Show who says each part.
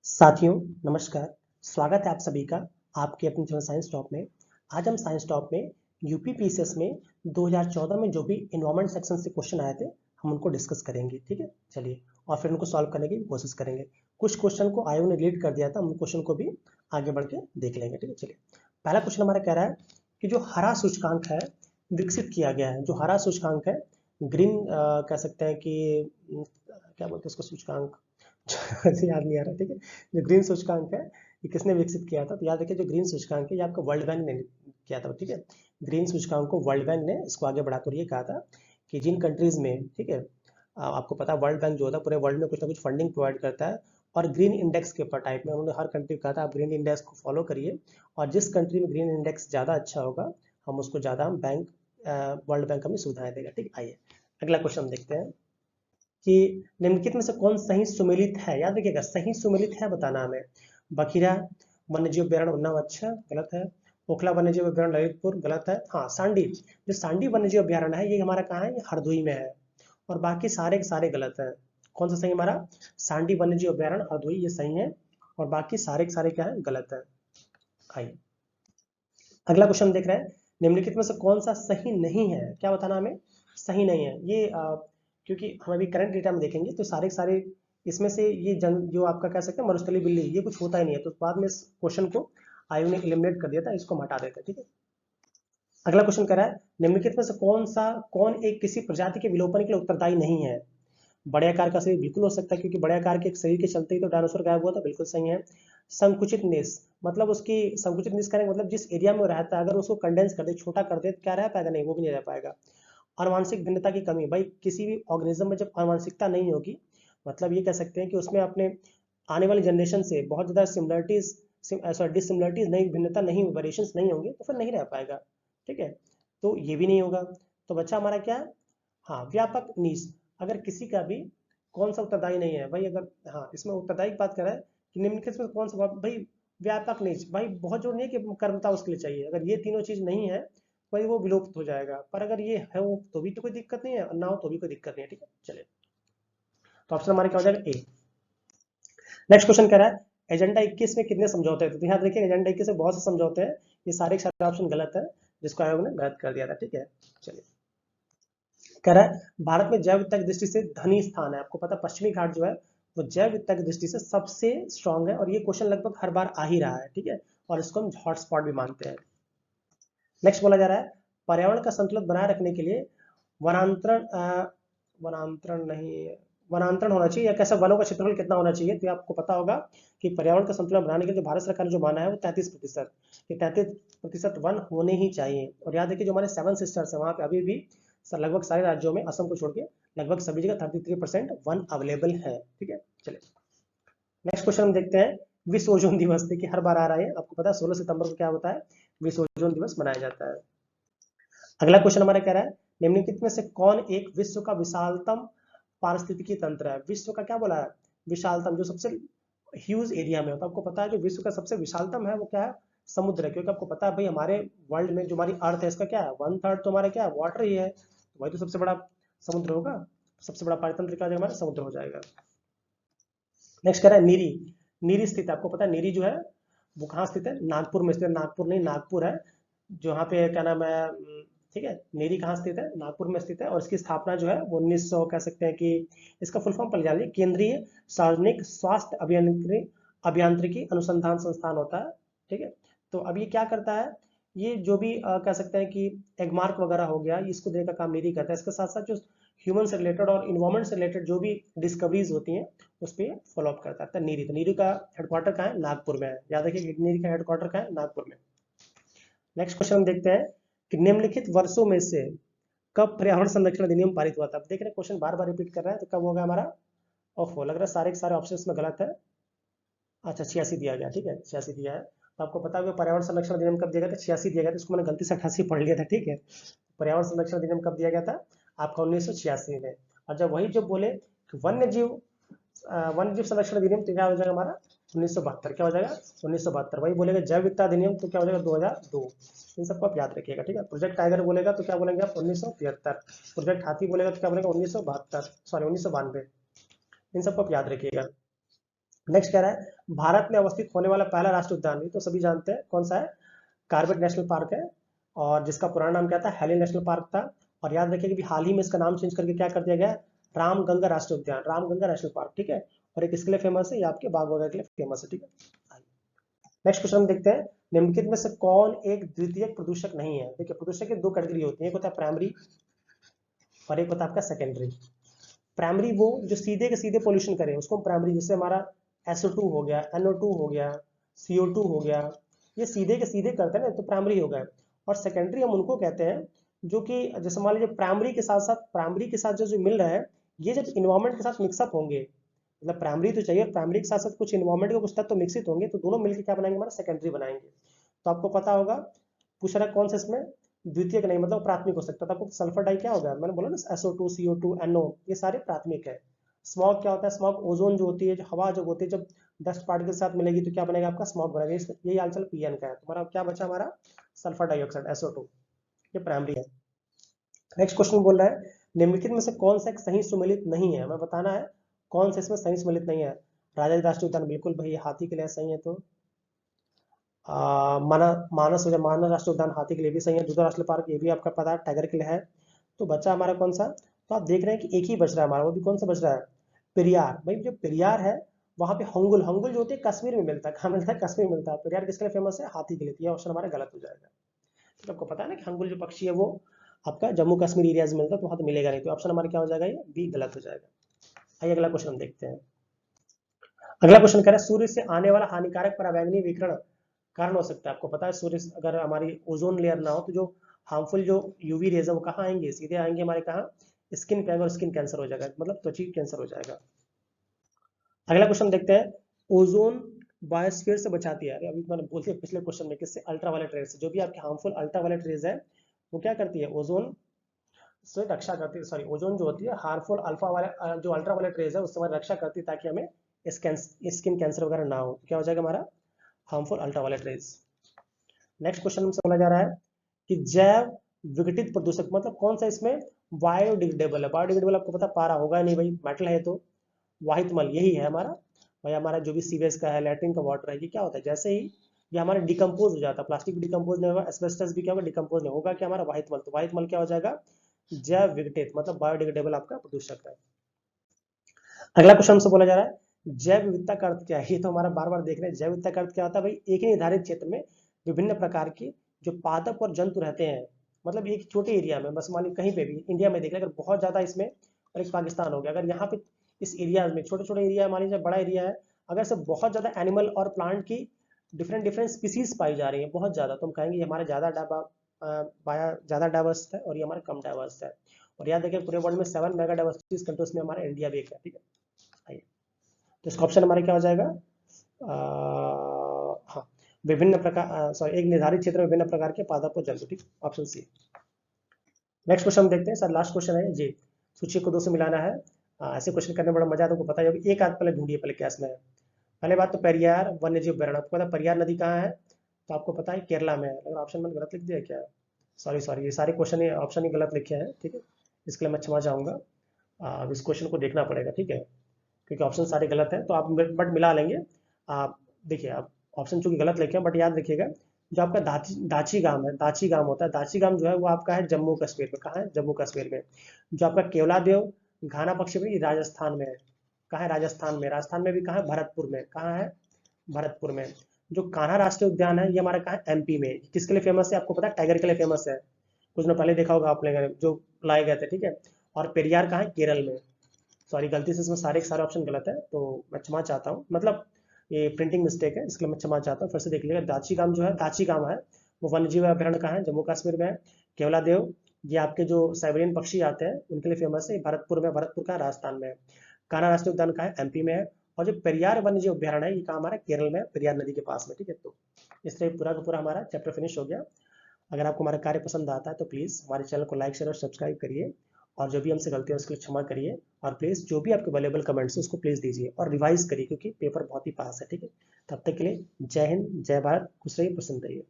Speaker 1: साथियों नमस्कार। स्वागत है आप सभी का आपके अपने चैनल साइंस टॉप में। आज हम साइंस टॉप में यूपी पीसीएस में 2014 में जो भी इन्वायरमेंट सेक्शन से क्वेश्चन आए थे हम उनको डिस्कस करेंगे। ठीक है, चलिए और फिर उनको सॉल्व करने की कोशिश करेंगे। कुछ क्वेश्चन को आयोग ने डिलीट कर दिया था, हम क्वेश्चन को भी आगे बढ़ के देख लेंगे। ठीक है, चलिए पहला क्वेश्चन हमारा कह रहा है कि जो हरा सूचकांक है विकसित किया गया है। जो हरा सूचकांक है ग्रीन कह सकते हैं कि क्या बोलते हैं उसको सूचकांक याद नहीं आ रहा। ठीक है, जो ग्रीन सूचकांक है ये किसने विकसित किया था? तो याद रखिए जो ग्रीन सूचकांक है ये आपका वर्ल्ड बैंक ने किया था। ठीक है, ग्रीन सूचकांक को वर्ल्ड बैंक ने इसको आगे बढ़ाकर ये कहा था कि जिन कंट्रीज में, ठीक है, आपको पता है वर्ल्ड बैंक जो होता है पूरे वर्ल्ड में कुछ ना कुछ फंडिंग प्रोवाइड करता है और ग्रीन इंडेक्स के टाइप में उन्होंने हर कंट्री को कहा था आप ग्रीन इंडेक्स को फॉलो करिए और जिस कंट्री में ग्रीन इंडेक्स ज़्यादा अच्छा होगा हम उसको ज़्यादा हम बैंक वर्ल्ड बैंक हमें सुविधाएं देगा। ठीक, आइए अगला क्वेश्चन देखते हैं कि निम्नलिखित में से कौन सही सुमेलित है। याद रखिएगा सही सुमेलित है बताना हमें। बखिरा वन्यजीव अभ्यारण्य उन्नाव अच्छा गलत है। ओखला वन्यजीव अभ्यारण्य ललितपुर गलत है। हाँ सांडी, जो सांडी वन्यजीव अभ्यारण्य है ये हमारा कहाँ है? ये हरदोई में है और बाकी सारे के सारे गलत है। कौन सा सही हमारा? सांडी वन्यजीव अभ्यारण्य हरदोई ये सही है और बाकी सारे के सारे क्या है? गलत है। आइए अगला क्वेश्चन देख रहे हैं निम्नलिखित में से कौन सा सही नहीं है। क्या बताना हमें? सही नहीं है ये क्योंकि हम अभी करंट डेटा में देखेंगे तो सारे के सारे इसमें से ये जो आपका कह सकते हैं मरुस्थली बिल्ली ये कुछ होता ही नहीं है, तो बाद में इस क्वेश्चन को आयोग ने एलिमिनेट कर दिया था, इसको हम हटा देते हैं। ठीक है, अगला क्वेश्चन कह रहा है निम्नलिखित में से कौन एक किसी प्रजाति के विलोपन के लिए उत्तरदायी नहीं है। बड़े आकार का शरीर बिल्कुल हो सकता है क्योंकि बड़े आकार के एक शरीर के चलते ही तो डायनासोर गायब हुआ था, बिल्कुल सही है। संकुचित निश, मतलब उसकी संकुचित निश करेंगे मतलब जिस एरिया में वो रहता है अगर उसको कंडेंस कर दे छोटा कर दे तो क्या रह पाएगा? नहीं, वो भी नहीं रह पाएगा। आनुवांशिक भिन्नता की कमी, भाई किसी भी ऑर्गेनिज्म में जब आनुवांशिकता नहीं होगी मतलब ये कह सकते हैं कि उसमें अपने आने वाली जनरेशन से बहुत ज़्यादा सिमिलरिटीज डिसिमिलरिटीज नहीं, भिन्नता नहीं, वेरिएशंस नहीं होंगे तो फिर नहीं रह पाएगा। ठीक है, तो ये भी नहीं होगा। तो बच्चा हमारा क्या है? हाँ व्यापक नीच, अगर किसी का भी कौन सा उत्तरदायी नहीं है भाई, अगर हाँ इसमें उत्तरदायी की बात कर रहा है कि निम्नलिखित में कौन सा भाई व्यापक नीच, भाई बहुत जरूरी नहीं है कि कर्मता उसके लिए चाहिए, अगर ये तीनों चीज नहीं है भाई वो विलुप्त हो जाएगा, पर अगर ये है वो तो भी तो कोई दिक्कत नहीं है और ना हो तो भी कोई दिक्कत नहीं है। ठीक है, चलिए तो ऑप्शन हमारे क्या हो जाएगा? ए। नेक्स्ट क्वेश्चन कह रहा है एजेंडा 21 में कितने समझौते थे? तो ध्यान रखिए एजेंडा 21 में बहुत से समझौते हैं, ये सारे के सारे ऑप्शन गलत है जिसको आयोग ने गलत कर दिया था। ठीक है, चलिए कह रहा है भारत में जैव विविधता की दृष्टि से धनी स्थान है। आपको पता पश्चिमी घाट जो है वो जैव विविधता की दृष्टि से सबसे स्ट्रांग है और ये क्वेश्चन लगभग हर बार आ ही रहा है। ठीक है, और इसको हम हॉटस्पॉट भी मानते हैं। नेक्स्ट बोला जा रहा है पर्यावरण का संतुलन बनाए रखने के लिए वनांतरण वनांतरण नहीं वनांतरण होना चाहिए या कैसा वनों का क्षेत्रफल कितना होना चाहिए? तो आपको पता होगा कि पर्यावरण का संतुलन बनाने के लिए भारत सरकार ने जो माना है वो 33%, ये 33% वन होने ही चाहिए। और याद रखिए जो हमारे 7 सिस्टर्स है वहां पे अभी भी लगभग सारे राज्यों में असम को छोड़ के लगभग सभी जगह 33% वन अवेलेबल है। ठीक है, चलिए नेक्स्ट क्वेश्चन हम देखते हैं। विश्व ओजोन दिवस, देखिए हर बार आ रहा है, आपको पता है 16 सितंबर को क्या होता है? विश्व ओजोन दिवस मनाया जाता है। अगला क्वेश्चन हमारा कह रहा है निम्नलिखित में से कौन एक विश्व का विशालतम पारिस्थितिकी तंत्र है? विश्व का क्या बोला है? विशालतम, जो सबसे ह्यूज एरिया में होता है। आपको पता है जो विश्व का सबसे विशालतम है वो क्या है? समुद्र है, क्योंकि आपको पता है भाई हमारे वर्ल्ड में जो हमारी अर्थ है इसका क्या है? 1/3 तो हमारा क्या है? वाटर ही है, तो वही तो सबसे बड़ा समुद्र होगा। सबसे बड़ा पारितंत्र क्या हो जाएगा? हमारा समुद्र हो जाएगा। नेक्स्ट कह रहा है नीरी, नीरी स्थित है। आपको पता है नीरी जो है वो कहाँ स्थित है? नागपुर में स्थित है। नागपुर नहीं, नागपुर है जो यहाँ पे क्या नाम है, ठीक है, नीरी कहाँ स्थित है? नागपुर में स्थित है और इसकी स्थापना जो है वो 1900 कह सकते हैं कि इसका फुल फॉर्म पढ़ जाइए, केंद्रीय सार्वजनिक स्वास्थ्य अभियांत्रिकी अनुसंधान संस्थान होता है। ठीक है, तो अब ये क्या करता है? ये जो भी कह सकते हैं कि एगमार्क वगैरह हो गया इसको देने का काम नीरी करता है। इसके साथ साथ जो ह्यूमन से रिलेटेड और इन्वायरमेंट से रिलेटेड जो भी डिस्कवरीज होती हैं उस पर फॉलो अप करता है नीरी। तो नीरी का हेडक्वार्टर कहाँ है? नागपुर में है। याद रखिए नीरी का हेडक्वार्टर कहाँ है? नागपुर में। नेक्स्ट क्वेश्चन हम देखते हैं कि निम्नलिखित वर्षों में से कब पर्यावरण संरक्षण अधिनियम पारित हुआ था? अब देख रहे हैं क्वेश्चन बार बार रिपीट कर रहा है, तो कब होगा हमारा? ओफो, लग रहा है सारे के सारे ऑप्शंस में गलत है। अच्छा 86 दिया गया, ठीक है 86 दिया है। तो आपको पता है पर्यावरण संरक्षण अधिनियम कब दिया गया था? 86 दिया गया था, इसको मैंने गलती से 88 पढ़ लिया था। ठीक है, पर्यावरण संरक्षण अधिनियम कब दिया गया था? आपका 1986 में। और जब वही जो बोले वन्य जीव संरक्षण अधिनियम तो क्या हो जाएगा हमारा? 1972। क्या हो जाएगा? 1972। वही बोलेगा जैव विविधता अधिनियम तो क्या हो जाएगा? 2002। इन सबको आप याद रखिएगा। ठीक है, प्रोजेक्ट टाइगर बोलेगा तो क्या बोलेंगे आप? 1973। प्रोजेक्ट हाथी बोलेगा तो क्या बोलेगा? 1972, सॉरी 1992। इन सबको आप याद रखिएगा। नेक्स्ट कह रहा है भारत में अवस्थित होने वाला पहला राष्ट्रीय उद्यान, ये तो सभी जानते हैं कौन सा है, कार्बेट नेशनल पार्क है, और जिसका पुराना नाम क्या था, हेली नेशनल पार्क था। और याद रखिए कि भी हाल ही में इसका नाम चेंज करके क्या कर दिया गया, रामगंगा राष्ट्रीय उद्यान, रामगंगा नेशनल पार्क, ठीक है। और एक इसके लिए फेमस है, ये आपके बाघ वगैरह के लिए फेमस है, ठीक है। नेक्स्ट क्वेश्चन हम देखते हैं, निम्नलिखित में से कौन एक द्वितीयक प्रदूषक नहीं है। देखिए प्रदूषक की दो कैटेगरी होती है, एक होता है प्राइमरी और एक होता है आपका सेकेंडरी। प्राइमरी वो जो सीधे के सीधे पोल्यूशन करे उसको प्राइमरी, जैसे हमारा SO2 हो गया, NO2 हो गया, CO2 हो गया, ये सीधे के सीधे करते हैं ना, तो प्राइमरी हो गया। और सेकेंडरी हम उनको कहते हैं जो कि जैसे मान लीजिए प्राइमरी के साथ जो मिल रहा है, ये जब इन्वायरमेंट के साथ मिक्सअप होंगे, मतलब प्राइमरी तो चाहिए, प्राइमरी के साथ साथ कुछ इन्वायरमेंट के कुछ तत्व तो मिक्सित होंगे, तो दोनों मिलकर क्या बनाएंगे, हमारा सेकेंडरी बनाएंगे। तो आपको पता होगा, पूछ रहा है कौन सा इसमें द्वितीयक नहीं, मतलब प्राथमिक हो सकता था। आपको सल्फर डाई क्या होगा, मैंने बोला ना SO2 CO2 NO, ये सारे प्राथमिक है। स्मॉग क्या होता है, स्मॉग ओजोन जो होती है, जो हवा जो होती है, जब डस्ट पार्टिकल के साथ मिलेगी तो क्या बनेगा, आपका स्मॉग बनेगा। यही आंसर PN का है। तुम्हारा क्या बचा, हमारा सल्फर डाइऑक्साइड SO2, ये प्राइमरी है। नेक्स्ट क्वेश्चन बोल रहा है निम्नलिखित में से कौन सा एक सही सुमेलित नहीं है, हमें बताना है कौन सा इसमें सही सुमेलित नहीं है। राजा राष्ट्रीय उद्यान बिल्कुल भाई हाथी के लिए सही है, तो मानस राष्ट्रीय उद्यान हाथी के लिए भी सही है। दुधवा राष्ट्रीय पार्क ये भी आपका पता है टाइगर के लिए है। तो बच्चा हमारा कौन सा, तो आप देख रहे हैं कि एक ही बच रहा है हमारा, वो भी कौन सा बच रहा है, पेरियार। भाई जो पेरियार है वहां पे हंगुल, हंगुल जो होती है कश्मीर में मिलता है, कहाँ मिलता है, कश्मीर में मिलता है। पेरियार किसके लिए फेमस है, हाथी के लिए। ये ऑप्शन हमारा गलत हो जाएगा। तो आपको पता है ना कि हंगुल जो पक्षी है वो आपका जम्मू कश्मीर एरियाज में मिलता है, तो वहां तो मिलेगा नहीं। तो ऑप्शन हमारा क्या हो जाएगा, ये बी गलत हो जाएगा। आइए अगला क्वेश्चन हम देखते हैं। अगला क्वेश्चन कह रहा है सूर्य से आने वाला हानिकारक पराबैंगनी विकिरण कारण हो सकता है। आपको पता है सूर्य अगर हमारी ओजोन लेयर ना हो तो जो हार्मफुल जो यूवी रेज है वो कहाँ आएंगे, सीधे आएंगे हमारे कहाँ, स्किन पे, और स्किन कैंसर हो जाएगा, मतलब त्वचा कैंसर हो जाएगा। अगला क्वेश्चन देखते हैं, ओजोन बायोस्फीयर से बचाती है। अभी मैंने बोल दिया पिछले क्वेश्चन में, किससे, अल्ट्रावायलेट रेज से। जो भी आपकी हार्मफुल अल्ट्रावायलेट रेज है वो क्या करती है, ओजोन से रक्षा करती है। सॉरी, ओजोन जो होती है हार्मफुल अल्फा वाले जो अल्ट्रावायलेट रेज है उससे हमारी रक्षा करती है, ताकि हमें स्किन कैंसर वगैरह ना हो। क्या हो जाएगा हमारा, harmful ultraviolet rays. Next question हमसे बोला जा रहा है कि जैव विघटित प्रदूषक मतलब कौन सा इसमें बायोडिग्रेडेबल है। बायोडिग्रेडेबल आपको पता पारा होगा नहीं भाई, मेटल है, तो वाहित मल यही है हमारा भाई। हमारा जो भी सीवेज का है, लैट्रिन का वाटर है, ये क्या होता है, जैसे ही ये हमारा डिकम्पोज हो जाता है, प्लास्टिक भी डिकम्पोज नहीं होगा, एस्बेस्टस भी क्या होगा, डिकम्पोज नहीं होगा, क्या हमारा वाहित मल। तो वाहित मल क्या हो जाएगा, जैव विघटित मतलब बायोडिग्रेडेबल आपका प्रदूषक है। अगला क्वेश्चन हमसे बोला जा रहा है जैव विविधता का अर्थ क्या है। ये तो हमारा बार बार देख रहे हैं, जैव विविधता का अर्थ क्या होता है भाई, एक ही निर्धारित क्षेत्र में विभिन्न प्रकार के जो पादप और जंतु रहते हैं। मतलब एक छोटे एरिया में, बस मान लीजिए कहीं पे भी इंडिया में देख रहे हैं, अगर बहुत ज्यादा इसमें, और एक पाकिस्तान हो गया, अगर यहाँ पे इस एरिया में छोटे छोटे एरिया, मान लीजिए बड़ा एरिया है, अगर से बहुत ज्यादा एनिमल और प्लांट की डिफरेंट डिफरेंट स्पीसीज पाई जा रही है बहुत ज्यादा, तो हम कहेंगे ये हमारा ज्यादा डाइवर्स है और ये हमारा कम डाइवर्स है। और याद रखिए पूरे वर्ल्ड में 7 मेगा डाइवर्सिटीज कंट्रीज में हमारा इंडिया भी एक है, ठीक है। आइए, तो इसका ऑप्शन हमारे क्या हो जाएगा, हाँ, विभिन्न प्रकार, सॉरी, एक निर्धारित क्षेत्र में विभिन्न प्रकार के पादप और जंतु, ठीक, ऑप्शन सी। नेक्स्ट क्वेश्चन हम देखते हैं सर, लास्ट क्वेश्चन है जी, सूची को 2 से मिलाना है। ऐसे क्वेश्चन करने में बड़ा मजा आता है, आपको पता है। एक आध पहले ढूंढिए पहले क्या इसमें है। पहले बात तो पेरियार वन्य जीव अभ्यारण्य, आपको पता है पेरियार नदी कहाँ है, तो आपको पता है केरला में है। अगर ऑप्शन मैंने गलत लिख दिया क्या, सॉरी सॉरी, ये सारे क्वेश्चन ऑप्शन ही गलत लिखे हैं, ठीक है, इसके लिए मैं क्षमा चाहूंगा। इस क्वेश्चन को देखना पड़ेगा, ठीक है, क्योंकि ऑप्शन सारे गलत हैं, तो आप बट मिला लेंगे। आप देखिए, आप ऑप्शन चूंकि गलत लिखे हैं, बट याद रखिएगा जो आपका दाची गांव है, दाची गांव होता है, दाची गांव जो है वो आपका है जम्मू कश्मीर में। कहाँ है, जम्मू कश्मीर में। जो आपका केवलादेव घाना पक्षी में, राजस्थान में है। कहाँ है, राजस्थान में। राजस्थान में भी कहाँ है, भरतपुर में। कहाँ है, भरतपुर में। जो कान्हा राष्ट्रीय उद्यान है ये हमारा कहाँ है, MP में। किसके लिए फेमस है, आपको पता है, टाइगर के लिए फेमस है। कुछ दिन पहले देखा होगा आपने जो लाए गए थे, ठीक है। और पेरियार कहाँ है, केरल में। सॉरी, गलती से इसमें सारे के सारे ऑप्शन गलत है, तो मैं क्षमा चाहता हूँ, मतलब ये प्रिंटिंग मिस्टेक है, इसके लिए मैं क्षमा चाहता हूँ। फिर से देख लीजिएगा, दाची गांव जो है, दाची गांव है, वो वन्य जीव अभ्यारण्य कहाँ है, जम्मू कश्मीर में है। केवलादेव ये आपके जो साइबेरियन पक्षी आते हैं उनके लिए फेमस है, भरतपुर में। भरतपुर का राजस्थान में है। कान्हा राष्ट्रीय उद्यान का है, MP में है। और जो पेरियार वन्य जीव अभ्यारण्य है ये कहाँ हमारा, केरल में, पेरियार नदी के पास में, ठीक है। तो इस तरह पूरा का पूरा हमारा चैप्टर फिनिश हो गया। अगर आपको हमारा कार्य पसंद आता है तो प्लीज़ हमारे चैनल को लाइक शेयर और सब्सक्राइब करिए, और जो भी हमसे गलती है उसके लिए क्षमा करिए। और प्लीज़ जो भी आपके वैल्यूएबल कमेंट्स हैं उसको प्लीज़ दीजिए और रिवाइज करिए, क्योंकि पेपर बहुत ही पास है, ठीक है। तब तक के लिए जय हिंद, जय भारत, खुश रहिए, प्रसन्न रहिए।